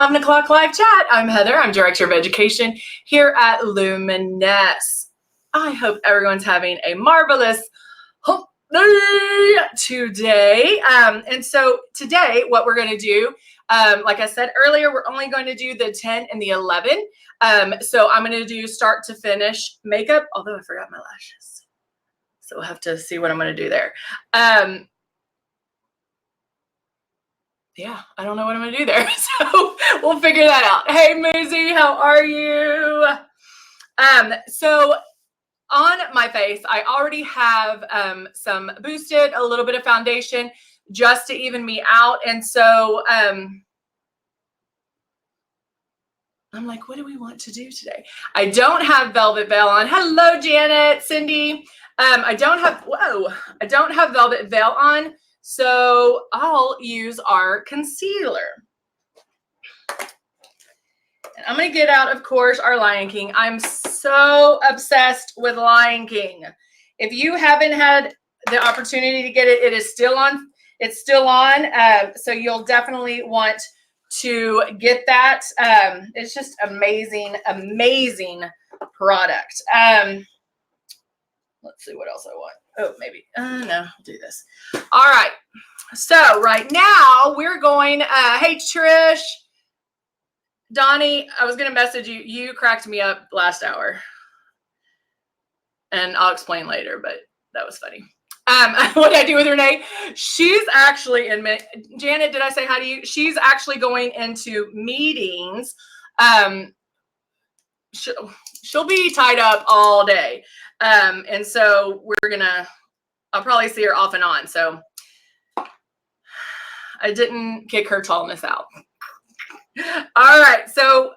On the Clock Live Chat. I'm Heather. I'm Director of Education here at Luminess. I hope everyone's having a marvelous hump day today. And so today, what we're going to do, like I said earlier, we're only going to do the 10 and the 11. So I'm going to do start to finish makeup, although I forgot my lashes. So we'll have to see what I'm going to do there. Yeah, I don't know what I'm going to do there. So we'll figure that out. Hey, Muzi, how are you? So on my face, I already have some boosted, a little bit of foundation just to even me out. And so I'm like, what do we want to do today? I don't have Velvet Veil on. Hello, Janet, Cindy. I don't have Velvet Veil on. So I'll use our concealer. And I'm going to get out, of course, our Lion King. I'm so obsessed with Lion King. If you haven't had the opportunity to get it, it is still on. It's still on. So you'll definitely want to get that. It's just amazing, amazing product. Let's see what else I want. Oh, maybe. No, I'll do this. All right. So right now we're going, hey, Trish, Donnie, I was going to message you. You cracked me up last hour. And I'll explain later, but that was funny. What I do with Renee, she's actually in, Janet, did I say hi to you? She's actually going into meetings. She'll be tied up all day. And so I'll probably see her off and on. So I didn't kick her tallness out. All right. So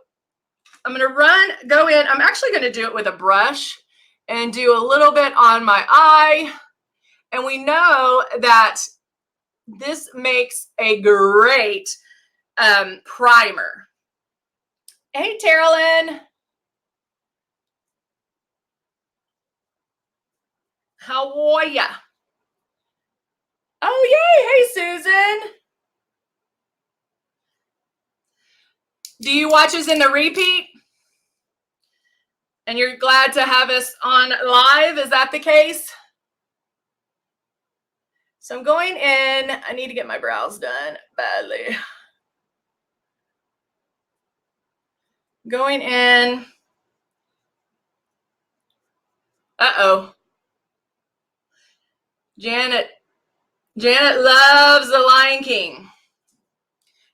I'm going to go in. I'm actually going to do it with a brush and do a little bit on my eye. And we know that this makes a great primer. Hey, Terrellyn. How are ya? Oh, yay. Hey, Susan. Do you watch us in the repeat? And you're glad to have us on live? Is that the case? So I'm going in. I need to get my brows done badly. Going in. Uh-oh. Janet loves the Lion King.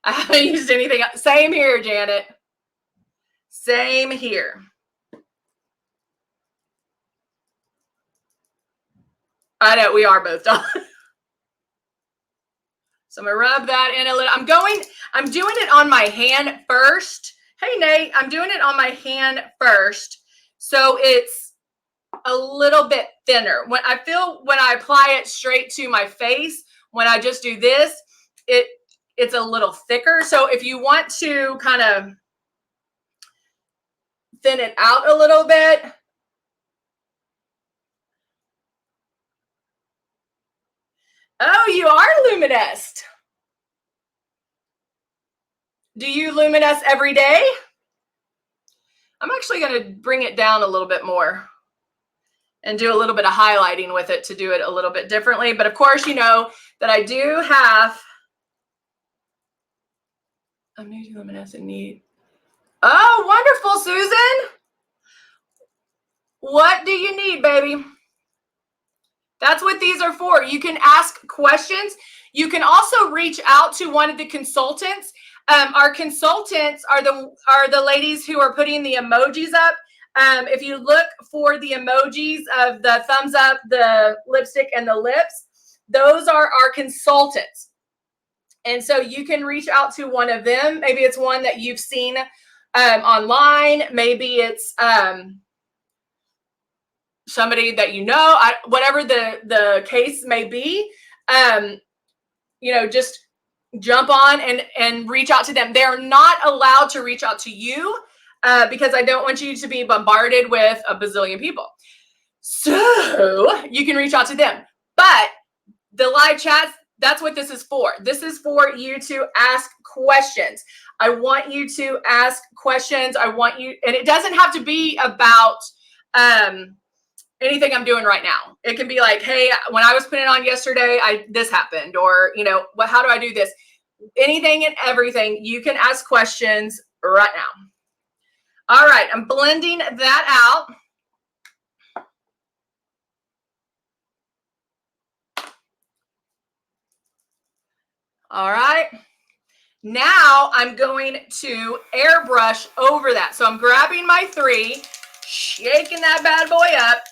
I haven't used anything else. Same here, Janet. Same here. I know, we are both done. So I'm going to rub that in a little. I'm doing it on my hand first. Hey, Nate, I'm doing it on my hand first. So it's a little bit thinner. When I apply it straight to my face, when I just do this, it's a little thicker. So if you want to kind of thin it out a little bit, oh, you are Luminess. Do you Luminess every day? I'm actually going to bring it down a little bit more and do a little bit of highlighting with it to do it a little bit differently. But of course, you know that I do have, I'm new to Luminous and need. Oh, wonderful, Susan. What do you need, baby? That's what these are for. You can ask questions. You can also reach out to one of the consultants. Our consultants are the ladies who are putting the emojis up. If you look for the emojis of the thumbs up, the lipstick, and the lips, those are our consultants. And so you can reach out to one of them. Maybe it's one that you've seen online. Maybe it's somebody that you know, whatever the case may be, just jump on and reach out to them. They're not allowed to reach out to you because I don't want you to be bombarded with a bazillion people. So you can reach out to them. But the live chats, That's what this is for. This is for you to ask questions. I want you to ask questions. I want you, and it doesn't have to be about anything I'm doing right now. It can be like, hey, when I was putting it on yesterday, this happened, or how do I do this? Anything and everything, you can ask questions right now. All right, I'm blending that out. All right. Now I'm going to airbrush over that. So I'm grabbing my 3, shaking that bad boy up.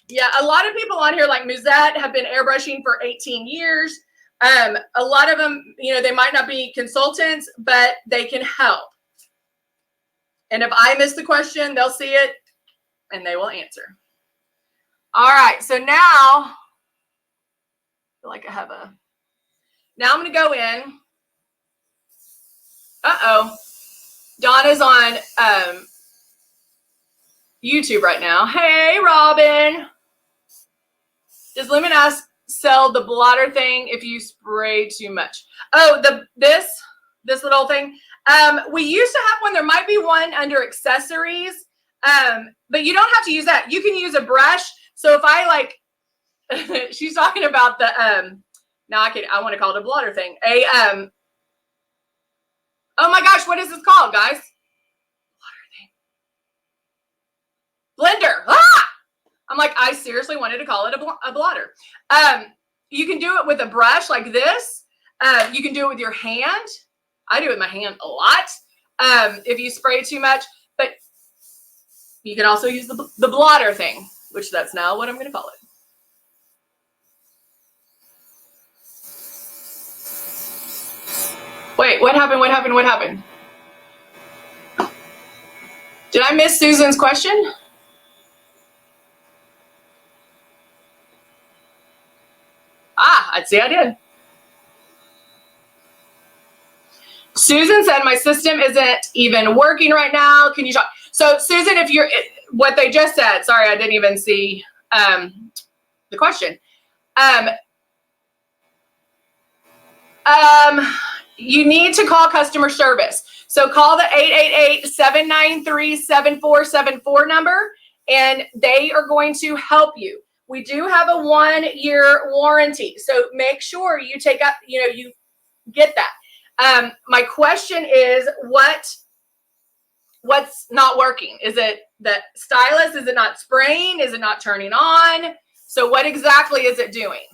Yeah, a lot of people on here like Muzette have been airbrushing for 18 years. A lot of them, they might not be consultants, but they can help. And if I miss the question, they'll see it and they will answer. All right, so now, I feel like I have now I'm going to go in. Uh-oh. Donna's on YouTube right now. Hey, Robin. Does Luminess sell the blotter thing if you spray too much? Oh, this little thing. We used to have one. There might be one under accessories, but you don't have to use that. You can use a brush. So if I she's talking about the now I want to call it a blotter thing. Oh my gosh, what is this called, guys? Blotter thing. Blender. Ah! I'm like, I seriously wanted to call it a blotter. You can do it with a brush like this. You can do it with your hand. I do it with my hand a lot if you spray too much. But you can also use the blotter thing, which that's now what I'm going to call it. Wait, what happened? What happened? What happened? Did I miss Susan's question? I'd say I did. Susan said my system isn't even working right now. Can you talk? So Susan, if you're what they just said, sorry, I didn't even see the question. You need to call customer service. So call the 888-793-7474 number, and they are going to help you. We do have a 1-year warranty, so make sure you take up, you get that. My question is, what's not working? Is it the stylus? Is it not spraying? Is it not turning on? So what exactly is it doing?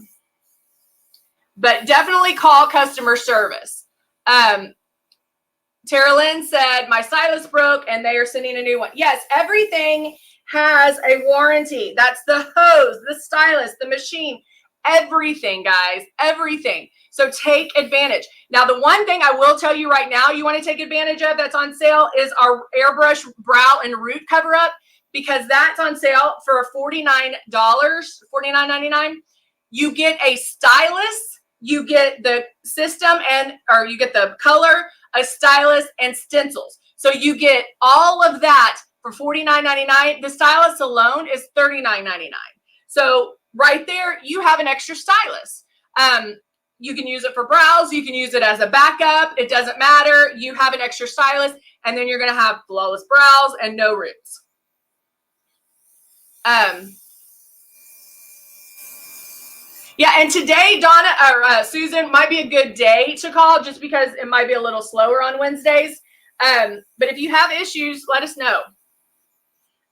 But definitely call customer service. Tara Lynn said, my stylus broke and they are sending a new one. Yes, everything has a warranty. That's the hose, the stylus, the machine, everything, guys, everything. So take advantage. Now, the one thing I will tell you right now you want to take advantage of that's on sale is our airbrush brow and root cover up, because that's on sale for $49, $49.99. You get a stylus, you get the system, or you get the color, a stylus, and stencils. So you get all of that for $49.99. The stylus alone is $39.99. So right there, you have an extra stylus. You can use it for brows. You can use it as a backup. It doesn't matter. You have an extra stylus, and then you're going to have flawless brows and no roots. Yeah, and today, Donna or Susan, might be a good day to call just because it might be a little slower on Wednesdays. But if you have issues, let us know.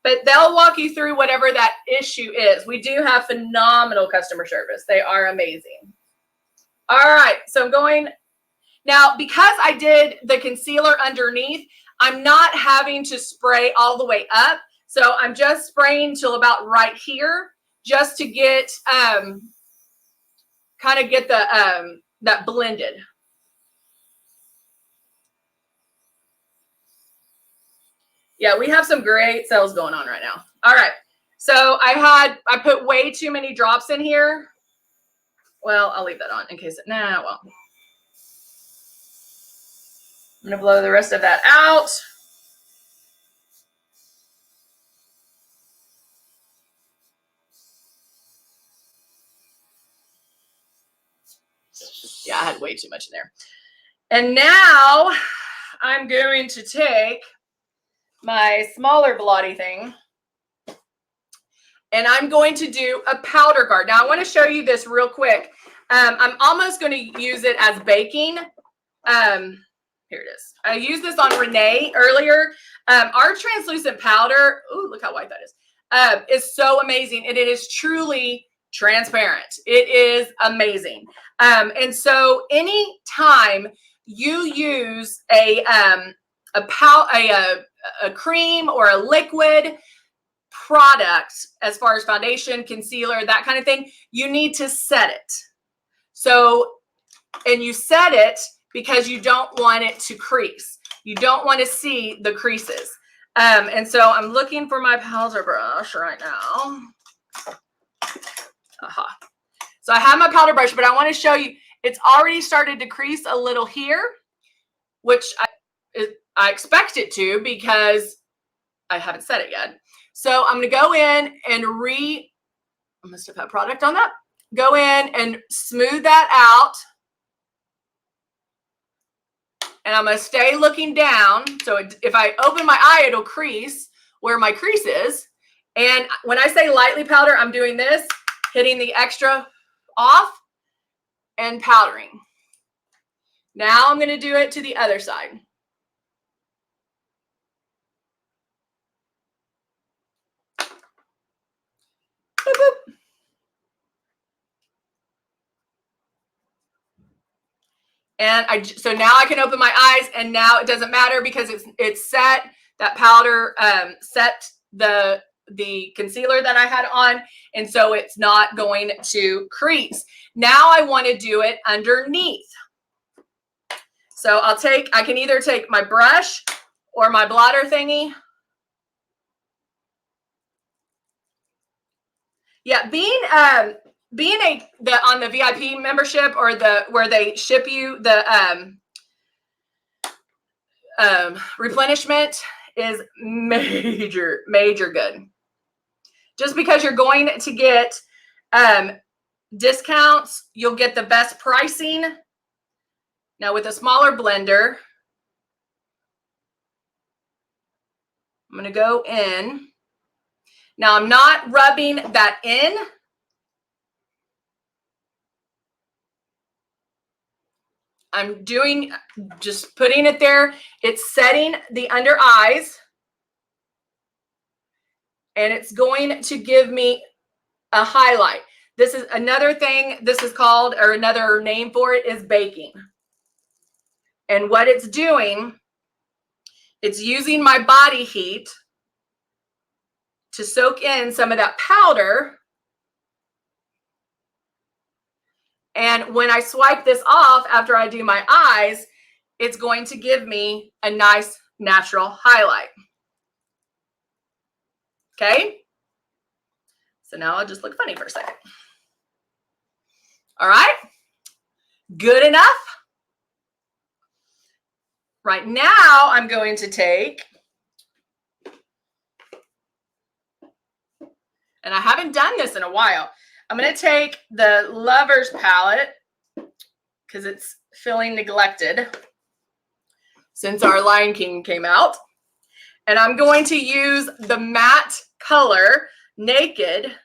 But they'll walk you through whatever that issue is. We do have phenomenal customer service. They are amazing. All right, so I'm going now, because I did the concealer underneath, I'm not having to spray all the way up. So I'm just spraying till about right here, just to get kind of get the that blended. Yeah, we have some great sales going on right now. All right, so I put way too many drops in here. Well, I'll leave that on in case it, nah, I won't. I'm gonna blow the rest of that out. Yeah, I had way too much in there. And now I'm going to take my smaller blotty thing and I'm going to do a powder guard. Now I want to show you this real quick. I'm almost going to use it as baking. Here it is. I used this on Renee earlier. Our translucent powder, ooh, look how white that is so amazing. And it is truly transparent. It is amazing. And so anytime you use a cream or a liquid product, as far as foundation, concealer, that kind of thing, you need to set it. So, and you set it because you don't want it to crease. You don't want to see the creases. And so I'm looking for my powder brush right now. So I have my powder brush, but I want to show you, it's already started to crease a little here, which I expect it to because I haven't set it yet. So I'm going to go in and I must have had product on that. Go in and smooth that out. And I'm going to stay looking down. So if I open my eye, it'll crease where my crease is. And when I say lightly powder, I'm doing this, hitting the extra off and powdering. Now I'm going to do it to the other side. Boop, boop. And so now I can open my eyes, and now it doesn't matter because it's set. That powder set the concealer that I had on, and so it's not going to crease. Now I want to do it underneath. So I can either take my brush or my blotter thingy. Yeah, being on the VIP membership or where they ship you the replenishment is major good. Just because you're going to get discounts, you'll get the best pricing. Now with a smaller blender, I'm going to go in. Now I'm not rubbing that in. I'm just putting it there. It's setting the under eyes. And it's going to give me a highlight. This is another thing this is called, or another name for it is baking. And what it's doing, it's using my body heat to soak in some of that powder. And when I swipe this off after I do my eyes, it's going to give me a nice natural highlight. Okay? So now I'll just look funny for a second. All right? Good enough? Right now, I'm going to take, and I haven't done this in a while, I'm going to take the Lover's palette because it's feeling neglected since our Lion King came out. And I'm going to use the matte color, Naked,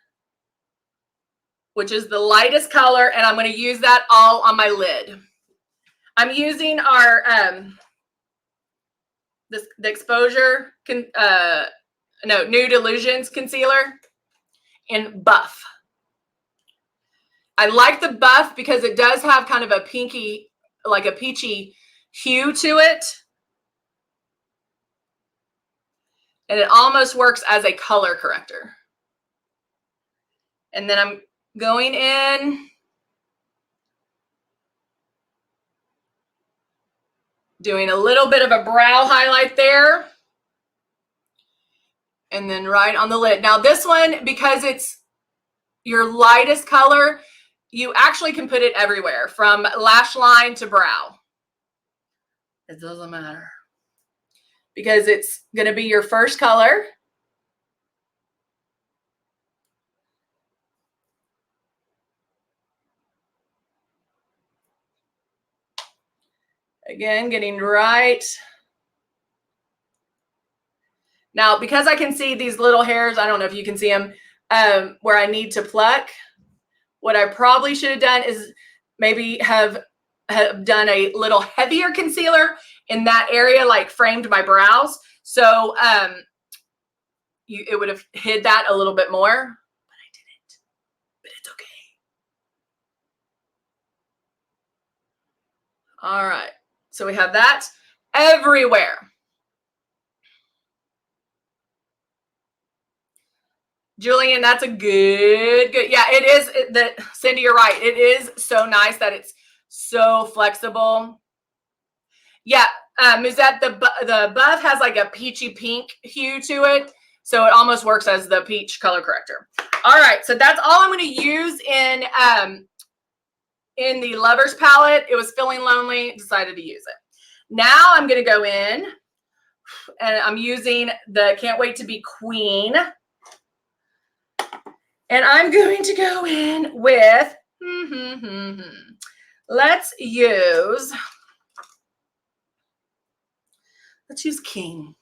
which is the lightest color, and I'm going to use that all on my lid. I'm using our the Exposure Nude Illusions concealer in Buff. I like the Buff because it does have kind of a pinky, like a peachy hue to it. And it almost works as a color corrector. And then I'm going in, doing a little bit of a brow highlight there. And then right on the lid. Now this one, because it's your lightest color, you actually can put it everywhere from lash line to brow. It doesn't matter. Because it's going to be your first color. Again, getting right. Now, because I can see these little hairs, I don't know if you can see them, where I need to pluck, what I probably should have done is maybe have done a little heavier concealer in that area, like framed my brows. So it would have hid that a little bit more, but I didn't, but it's okay. All right, so we have that everywhere. Julian, that's a good. Yeah, it is. Cindy, you're right. It is so nice that it's so flexible. Yeah, Musette, the buff has like a peachy pink hue to it, so it almost works as the peach color corrector. All right, so that's all I'm going to use in the Lovers palette. It was feeling lonely, decided to use it. Now I'm going to go in, and I'm using the Can't Wait to Be Queen. And I'm going to go in with, let's use King.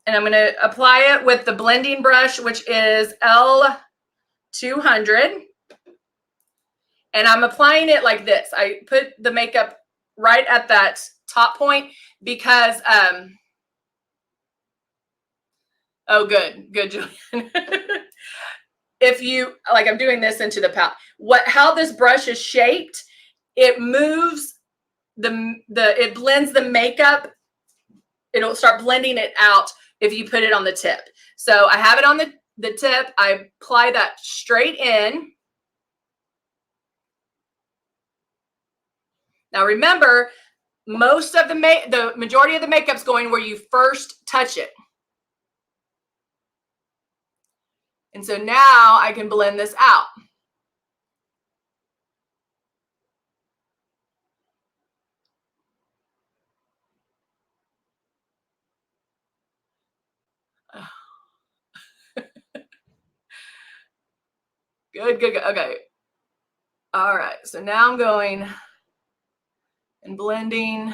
And I'm going to apply it with the blending brush, which is L200. And I'm applying it like this. I put the makeup right at that top point because, oh, good, Julian. If you, like, I'm doing this into the palette. How this brush is shaped, it moves it blends the makeup. It'll start blending it out if you put it on the tip. So I have it on the tip. I apply that straight in. Now remember, most of the majority of the makeup's going where you first touch it. And so now I can blend this out. Good. Okay. All right. So now I'm going and blending.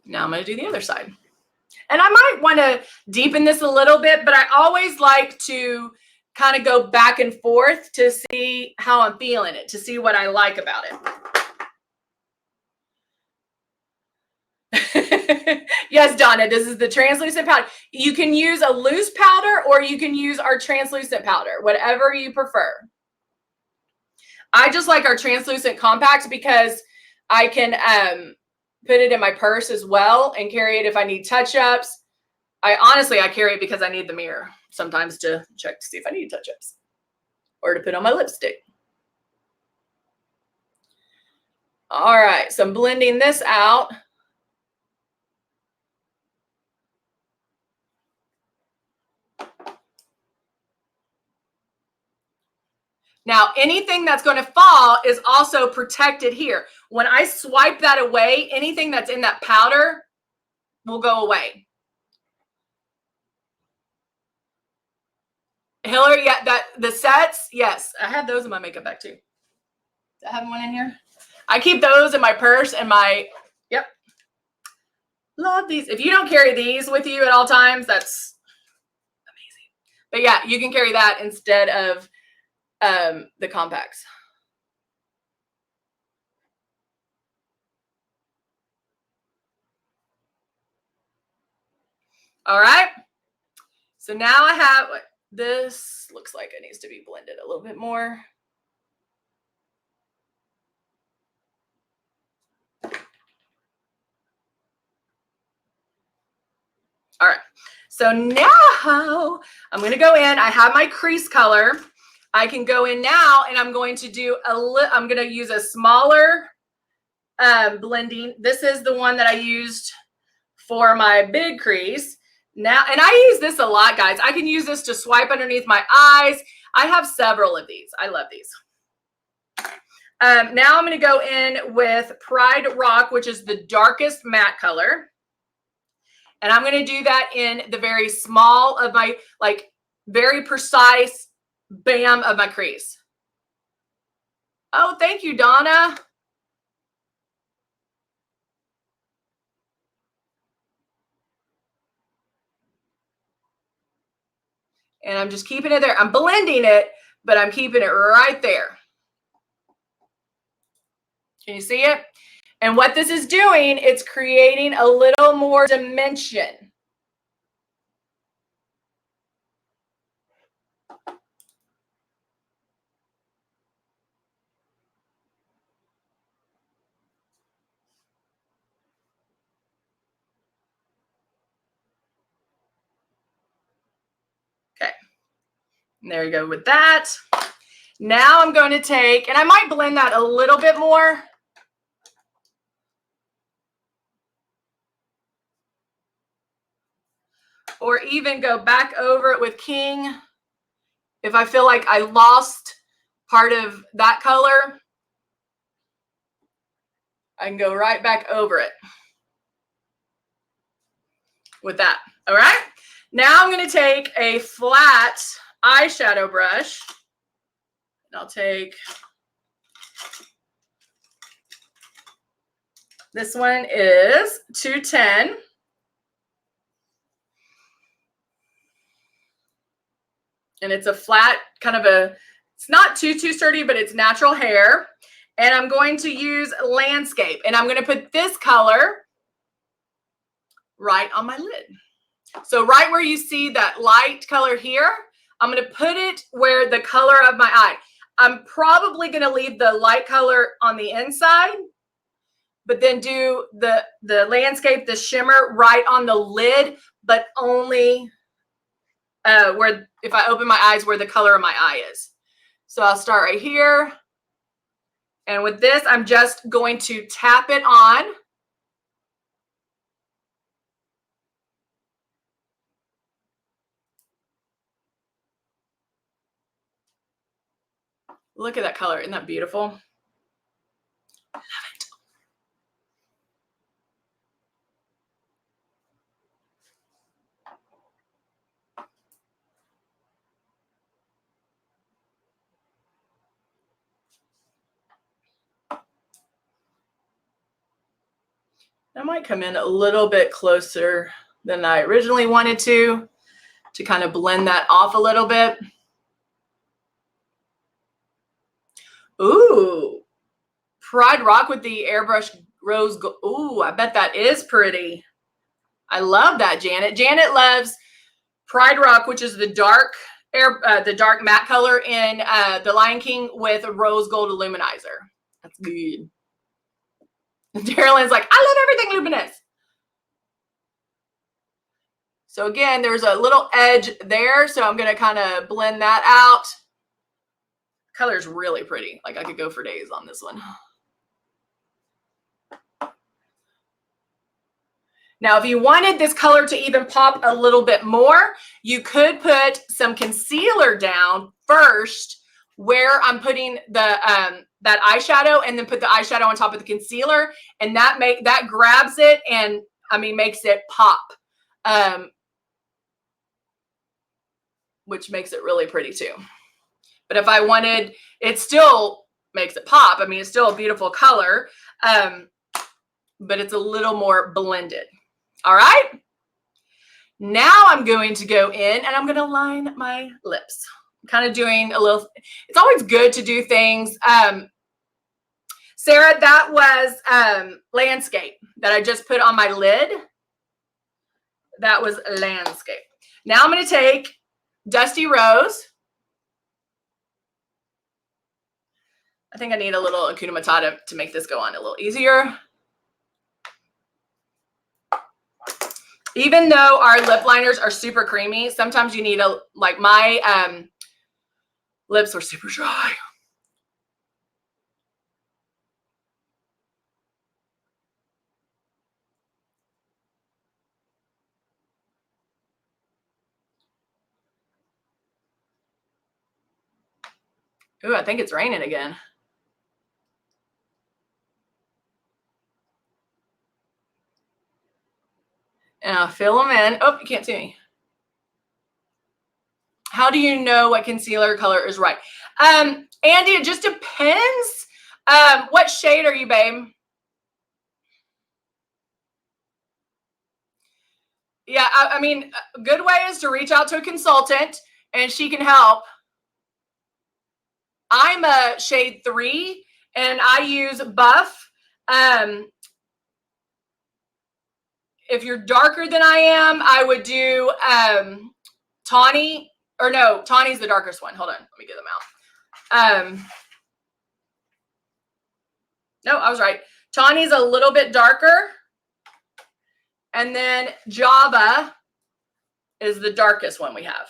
Now I'm going to do the other side. And I might want to deepen this a little bit, but I always like to kind of go back and forth to see how I'm feeling it, to see what I like about it. Yes, Donna, this is the translucent powder. You can use a loose powder or you can use our translucent powder, whatever you prefer. I just like our translucent compact because I can put it in my purse as well and carry it if I need touch-ups. I carry it because I need the mirror sometimes to check to see if I need touch-ups or to put on my lipstick. All right, so I'm blending this out. Now, anything that's going to fall is also protected here. When I swipe that away, anything that's in that powder will go away. Hillary, yeah, the sets, yes, I have those in my makeup bag too. Do I have one in here? I keep those in my purse and yep. Love these. If you don't carry these with you at all times, that's amazing. But yeah, you can carry that instead of the compacts. All right. So now I have, this looks like it needs to be blended a little bit more. All right. So now I'm going to go in. I have my crease color. I can go in now and I'm going to do I'm going to use a smaller blending. This is the one that I used for my big crease. Now, and I use this a lot, guys. I can use this to swipe underneath my eyes. I have several of these. I love these. Now I'm going to go in with Pride Rock, which is the darkest matte color. And I'm going to do that in the very small of my, like very precise bam of my crease. Oh, thank you, Donna. And I'm just keeping it there. I'm blending it, but I'm keeping it right there. Can you see it? And what this is doing, it's creating a little more dimension. Okay. And there you go with that. Now I'm going to take, and I might blend that a little bit more. Or even go back over it with King. If I feel like I lost part of that color, I can go right back over it with that. All right. Now I'm going to take a flat eyeshadow brush. And I'll take this one is 210. And it's a flat kind of a, it's not too sturdy, but it's natural hair. And I'm going to use Landscape. And I'm going to put this color right on my lid. So right where you see that light color here, I'm going to put it where the color of my eye. I'm probably going to leave the light color on the inside, but then do the Landscape, the shimmer right on the lid, but only where, if I open my eyes, where the color of my eye is. So I'll start right here. And with this, I'm just going to tap it on. Look at that color. Isn't that beautiful? I love it. I might come in a little bit closer than I originally wanted to kind of blend that off a little bit. Ooh, Pride Rock with the airbrush rose gold. Ooh, I bet that is pretty. I love that, Janet. Janet loves Pride Rock, which is the dark matte color in The Lion King with a rose gold illuminizer. That's good. Darylyn's like, I love everything Luminous. So again, there's a little edge there, so I'm going to kind of blend that out. Color's really pretty. Like I could go for days on this one. Now, if you wanted this color to even pop a little bit more, you could put some concealer down first where I'm putting the that eyeshadow, and then put the eyeshadow on top of the concealer, and that grabs it and makes it pop, which makes it really pretty too. But if I wanted, it still makes it pop. It's still a beautiful color, but it's a little more blended. All right. Now I'm going to go in and I'm going to line my lips. I'm kind of doing a little, it's always good to do things. Sarah, that was Landscape that I just put on my lid. That was Landscape. Now I'm going to take Dusty Rose. I think I need a little Hakuna Matata to make this go on a little easier. Even though our lip liners are super creamy, sometimes you need like my lips were super dry. Ooh, I think it's raining again. And I'll fill them in. Oh, you can't see me. How do you know what concealer color is right? Andy, it just depends. What shade are you, babe? Yeah, I mean, a good way is to reach out to a consultant and she can help. I'm a shade 3 and I use Buff. If you're darker than I am, I would do Tawny, or no, Tawny's the darkest one. Hold on, let me get them out. No, I was right. Tawny's a little bit darker. And then Java is the darkest one we have.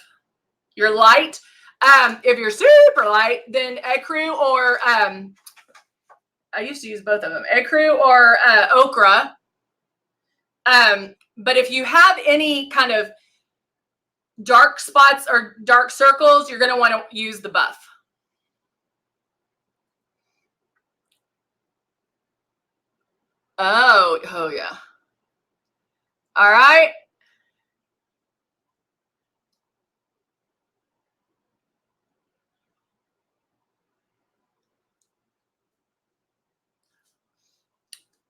You're light. If you're super light, then Ecru or I used to use both of them, Ecru or Okra. But if you have any kind of dark spots or dark circles, you're going to want to use the Buff. Oh yeah. All right.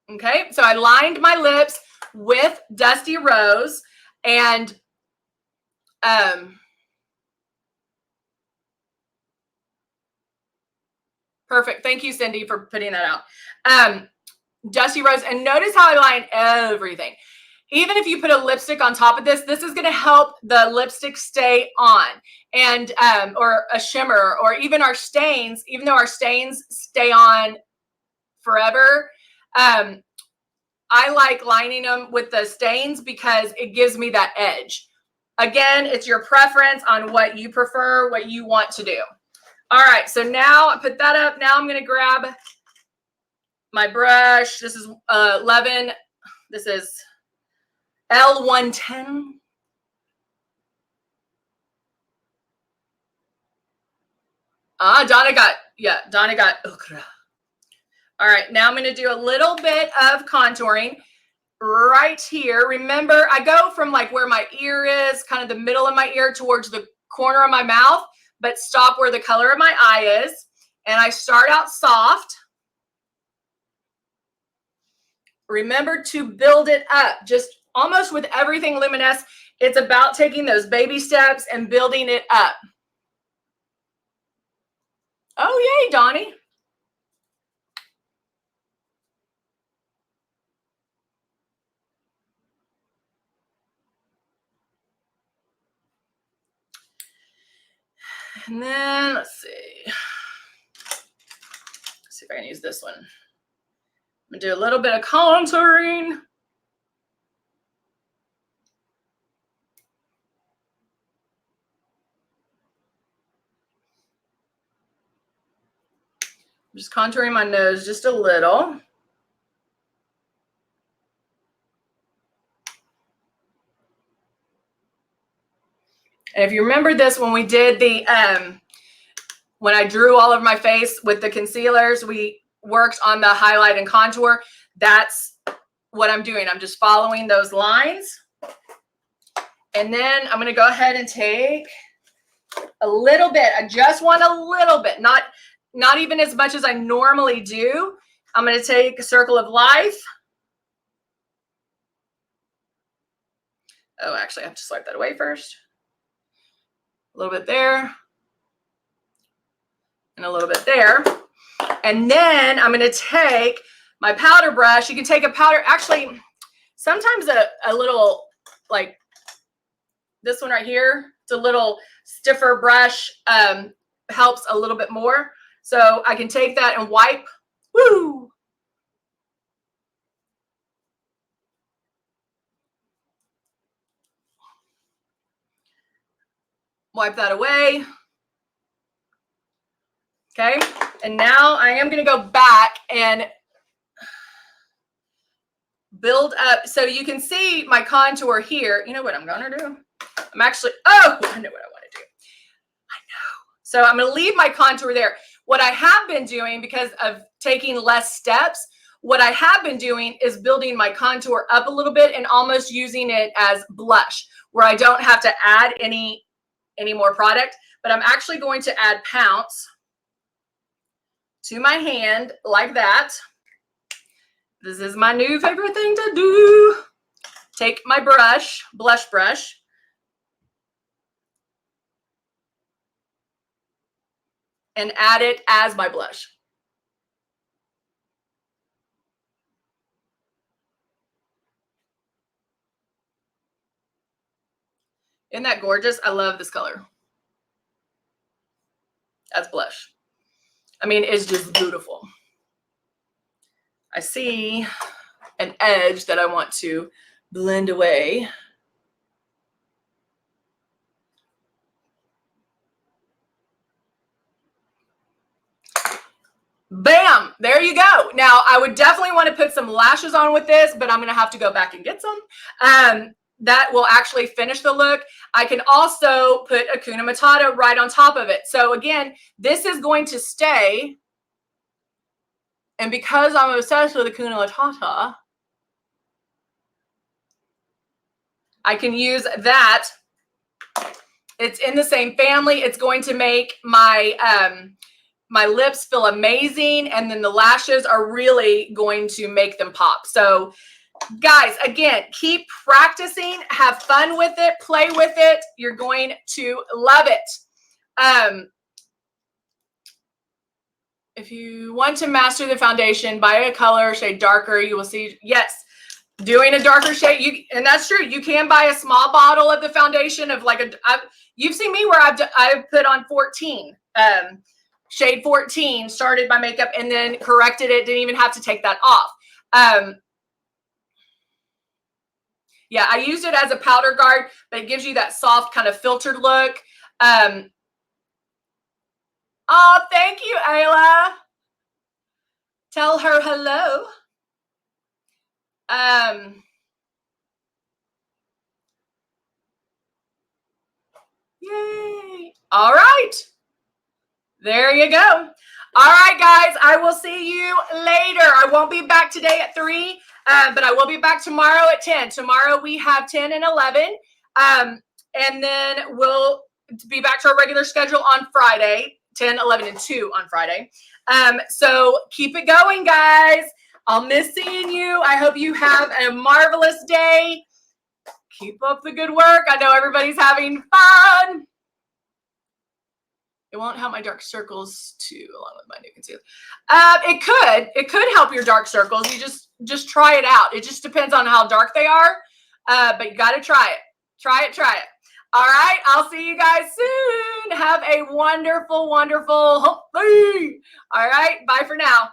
Okay, so I lined my lips with Dusty Rose and perfect. Thank you, Cindy, for putting that out. Dusty Rose, and notice how I line everything. Even if you put a lipstick on top of this, this is going to help the lipstick stay on, and or a shimmer, or even our stains. Even though our stains stay on forever, I like lining them with the stains because it gives me that edge. Again, it's your preference on what you prefer, what you want to do. All right, so now I put that up. Now I'm going to grab my brush. This is 11. This is L110. Donna got okra. All right, now I'm going to do a little bit of contouring right here. Remember, I go from like where my ear is, kind of the middle of my ear towards the corner of my mouth, but stop where the color of my eye is. And I start out soft. Remember to build it up. Just almost with everything Luminess, it's about taking those baby steps and building it up. Oh, yay, Donnie. And then let's see if I can use this one. I'm gonna do a little bit of contouring. I'm just contouring my nose just a little. And if you remember this, when we did the, when I drew all over my face with the concealers, we worked on the highlight and contour. That's what I'm doing. I'm just following those lines. And then I'm going to go ahead and take a little bit. I just want a little bit, not even as much as I normally do. I'm going to take a Circle of Life. Oh, actually, I have to swipe that away first. A little bit there. And a little bit there. And then I'm going to take my powder brush. You can take a powder, actually, sometimes a little, like this one right here, it's a little stiffer brush, helps a little bit more. So I can take that and wipe. Woo! Wipe that away. Okay, and now I am going to go back and build up. So you can see my contour here. You know what I'm going to do? I'm actually, I know what I want to do. I know. So I'm going to leave my contour there. What I have been doing, because of taking less steps, what I have been doing is building my contour up a little bit and almost using it as blush, where I don't have to add any any more product, but I'm actually going to add Pounce to my hand like that. This is my new favorite thing to do. Take my brush, blush brush, and add it as my blush. Isn't that gorgeous? I love this color. That's blush. I mean, it's just beautiful. I see an edge that I want to blend away. Bam, there you go. Now, I would definitely want to put some lashes on with this, but I'm going to have to go back and get some. That will actually finish the look. I can also put Hakuna Matata right on top of it. So again, this is going to stay. And because I'm obsessed with Hakuna Matata, I can use that. It's in the same family. It's going to make my my lips feel amazing, and then the lashes are really going to make them pop. So guys, again, keep practicing, have fun with it, play with it. You're going to love it. If you want to master the foundation, buy a color shade darker. You will see, yes, doing a darker shade. And that's true. You can buy a small bottle of the foundation of like you've seen me where I've put on 14, shade 14, started my makeup and then corrected it. Didn't even have to take that off. Yeah, I used it as a powder guard, but it gives you that soft kind of filtered look. Oh, thank you, Ayla. Tell her hello. Yay. All right. There you go. All right, guys, I will see you later. I won't be back today at 3, but I will be back tomorrow at 10. Tomorrow we have 10 and 11. And then we'll be back to our regular schedule on Friday, 10, 11, and 2 on Friday. So keep it going, guys. I'll miss seeing you. I hope you have a marvelous day. Keep up the good work. I know everybody's having fun. It won't help my dark circles too, along with my new concealer. It could help your dark circles. You just try it out. It just depends on how dark they are. But you got to try it. Try it. All right. I'll see you guys soon. Have a wonderful, wonderful day. All right. Bye for now.